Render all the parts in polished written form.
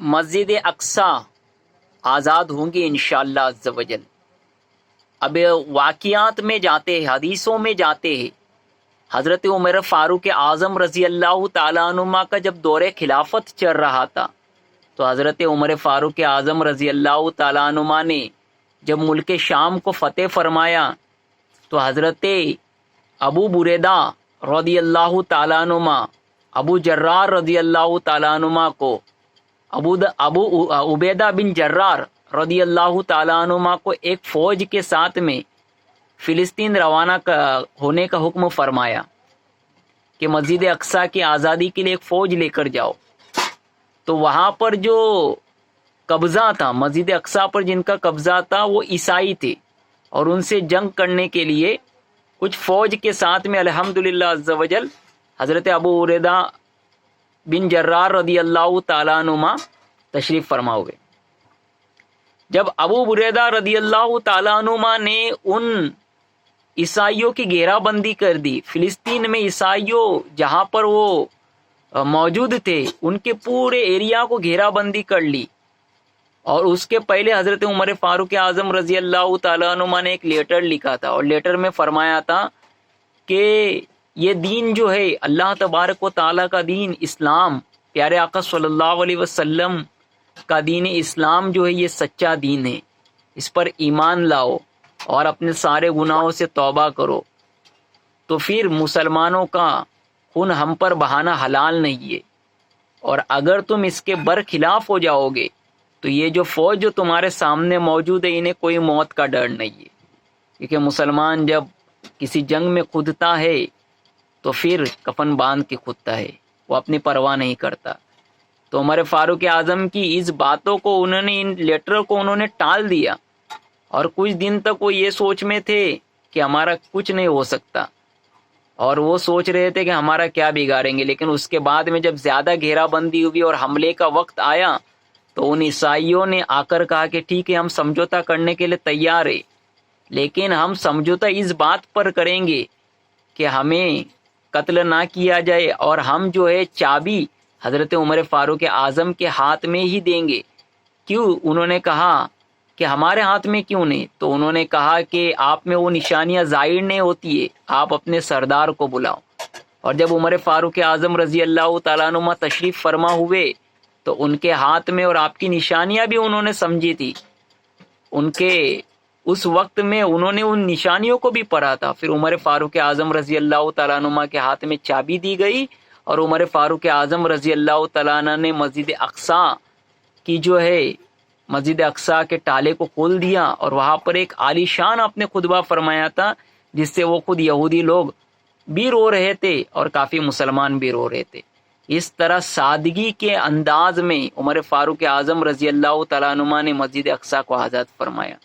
مسجد اقصی آزاد ہوں گی انشاءاللہ عز و جل۔ اب واقعات میں جاتے ہیں، حدیثوں میں جاتے ہیں، حضرت عمر فاروق اعظم رضی اللہ تعالیٰ عنہ کا جب دور خلافت چل رہا تھا تو حضرت عمر فاروق اعظم رضی اللہ تعالیٰ عنہ نے جب ملک شام کو فتح فرمایا تو حضرت ابو بریدہ رضی اللہ تعالیٰ عنہ، ابو جرار رضی اللہ تعالیٰ عنہ کو، ابو عبیدہ بن جرار رضی اللہ تعالیٰ عنہ کو ایک فوج کے ساتھ میں فلسطین روانہ ہونے کا حکم فرمایا کہ مسجد اقصی کی آزادی کے لیے ایک فوج لے کر جاؤ۔ تو وہاں پر جو قبضہ تھا، مسجد اقصی پر جن کا قبضہ تھا وہ عیسائی تھے، اور ان سے جنگ کرنے کے لیے کچھ فوج کے ساتھ میں الحمدللہ عز و جل حضرت ابو عبیدہ بن جرار رضی اللہ تعالیٰ عنہ تشریف فرما ہوئے۔ جب ابو بریدہ رضی اللہ تعالیٰ عنہ نے ان عیسائیوں کی گھیرا بندی کر دی، فلسطین میں عیسائیوں جہاں پر وہ موجود تھے ان کے پورے ایریا کو گھیرا بندی کر لی، اور اس کے پہلے حضرت عمر فاروق اعظم رضی اللہ تعالیٰ عنہ نے ایک لیٹر لکھا تھا، اور لیٹر میں فرمایا تھا کہ یہ دین جو ہے اللہ تبارک و تعالیٰ کا دین اسلام، پیارے آقا صلی اللہ علیہ وسلم کا دین اسلام جو ہے یہ سچا دین ہے، اس پر ایمان لاؤ اور اپنے سارے گناہوں سے توبہ کرو، تو پھر مسلمانوں کا خون ہم پر بہانا حلال نہیں ہے، اور اگر تم اس کے برخلاف ہو جاؤ گے تو یہ جو فوج جو تمہارے سامنے موجود ہے انہیں کوئی موت کا ڈر نہیں ہے، کیونکہ مسلمان جب کسی جنگ میں کودتا ہے تو پھر کفن باندھ کے کودتا ہے، وہ اپنی پرواہ نہیں کرتا۔ تو عمر فاروق اعظم کی اس باتوں کو انہوں نے، ان لیٹر کو انہوں نے ٹال دیا، اور کچھ دن تک وہ یہ سوچ میں تھے کہ ہمارا کچھ نہیں ہو سکتا، اور وہ سوچ رہے تھے کہ ہمارا کیا بگاڑیں گے، لیکن اس کے بعد میں جب زیادہ گھیرا بندی ہوئی اور حملے کا وقت آیا تو ان عیسائیوں نے آ کر کہا کہ ٹھیک ہے ہم سمجھوتا کرنے کے لیے تیار ہے، لیکن ہم سمجھوتا اس بات پر کریں گے کہ ہمیں قتل نہ کیا جائے، اور ہم جو ہے چابی حضرت عمر فاروق اعظم کے ہاتھ میں ہی دیں گے۔ کیوں؟ انہوں نے کہا کہ ہمارے ہاتھ میں کیوں نہیں؟ تو انہوں نے کہا کہ آپ میں وہ نشانیاں ظاہر نہیں ہوتی ہے، آپ اپنے سردار کو بلاؤ۔ اور جب عمر فاروق اعظم رضی اللہ تعالیٰ عنہ تشریف فرما ہوئے تو ان کے ہاتھ میں اور آپ کی نشانیاں بھی انہوں نے سمجھی تھی، ان کے اس وقت میں انہوں نے ان نشانیوں کو بھی پڑھا تھا۔ پھر عمر فاروق اعظم رضی اللہ تعالیٰ عنہ کے ہاتھ میں چابی دی گئی، اور عمر فاروق اعظم رضی اللہ تعالیٰ عنہ نے مسجد اقصی کی جو ہے مسجد اقصی کے تالے کو کھول دیا، اور وہاں پر ایک عالی شان اپنے خطبہ فرمایا تھا جس سے وہ خود یہودی لوگ بھی رو رہے تھے اور کافی مسلمان بھی رو رہے تھے۔ اس طرح سادگی کے انداز میں عمر فاروق اعظم رضی اللہ تعالیٰ عنہ نے مسجد اقصی کو آزاد فرمایا،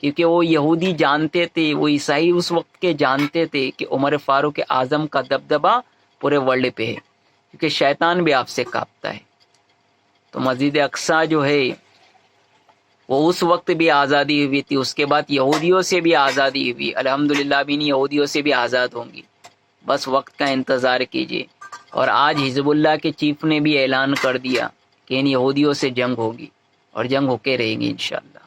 کیونکہ وہ یہودی جانتے تھے، وہ عیسائی اس وقت کے جانتے تھے کہ عمر فاروق اعظم کا دبدبہ پورے ورلڈ پہ ہے، کیونکہ شیطان بھی آپ سے کانپتا ہے۔ تو مسجد اقصی جو ہے وہ اس وقت بھی آزادی ہوئی تھی، اس کے بعد یہودیوں سے بھی آزادی ہوئی، الحمدللہ بھی یہودیوں سے بھی آزاد ہوں گی، بس وقت کا انتظار کیجیے۔ اور آج حزب اللہ کے چیف نے بھی اعلان کر دیا کہ ان یہودیوں سے جنگ ہوگی، اور جنگ ہو کے رہے گی انشاءاللہ۔